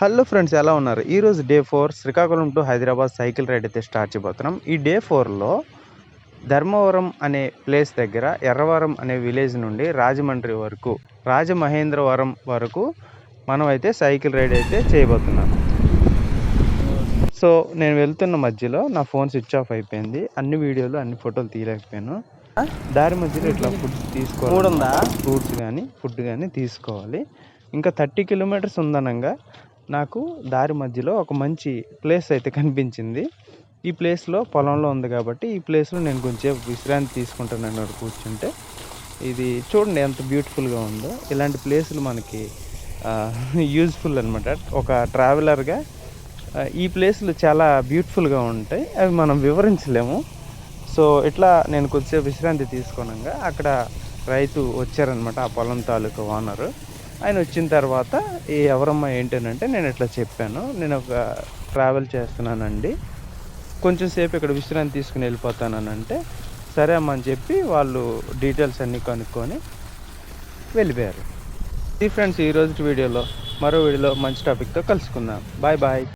Hello friends, ఎలా ఉన్నారు? ఈరోజు day 4 Srikakulam to Hyderabad cycle ride అయితే స్టార్ట్ చేయబోతున్నాం. ఈ డే 4లో ధర్మవరం అనే ప్లేస్ దగ్గర ఎర్రవరం అనే విలేజ్ నుండి రాజమండ్రి వరకు, రాజమహేంద్రవరం వరకు మనం అయితే సైకిల్ రైడ్ అయితే చేయబోతున్నాం. సో నేను వెళ్తున్న మధ్యలో నా ఫోన్ స్విచ్ ఆఫ్ అయిపోయింది. అన్ని వీడియోలు అన్ని ఫోటోలు తీయలేకపోయాను. దారి మధ్యలో ఇట్లా ఫుడ్ తీసుకోవాలి, ఫ్రూట్స్ కానీ ఫుడ్ కానీ తీసుకోవాలి. ఇంకా 30 కిలోమీటర్స్ ఉందనంగా నాకు దారి మధ్యలో ఒక మంచి ప్లేస్ అయితే కనిపించింది. ఈ ప్లేస్లో పొలంలో ఉంది కాబట్టి ఈ ప్లేస్లో నేను కొంచెం విశ్రాంతి తీసుకుంటాను కూర్చుంటే. ఇది చూడండి ఎంత బ్యూటిఫుల్గా ఉందో. ఇలాంటి ప్లేసులు మనకి యూజ్ఫుల్ అనమాట. ఒక ట్రావెలర్గా ఈ ప్లేసులు చాలా బ్యూటిఫుల్గా ఉంటాయి, అవి మనం వివరించలేము. సో ఇట్లా నేను కొద్దిసేపు విశ్రాంతి తీసుకోనంగా అక్కడ రైతు వచ్చారనమాట, ఆ పొలం తాలూకా ఓనరు. ఆయన వచ్చిన తర్వాత ఎవరమ్మా ఏంటనంటే నేను ఇట్లా చెప్పాను, నేను ఒక ట్రావెల్ చేస్తున్నానండి, కొంచెం సేపు ఇక్కడ విశ్రాంతి తీసుకుని వెళ్ళిపోతానంటే సరే అమ్మ అని చెప్పి వాళ్ళు డీటెయిల్స్ అన్నీ కనుక్కొని వెళ్ళిపోయారు. ఇది ఫ్రెండ్స్ ఈరోజు వీడియోలో. మరో వీడియోలో మంచి టాపిక్తో కలుసుకుందాం. Bye bye.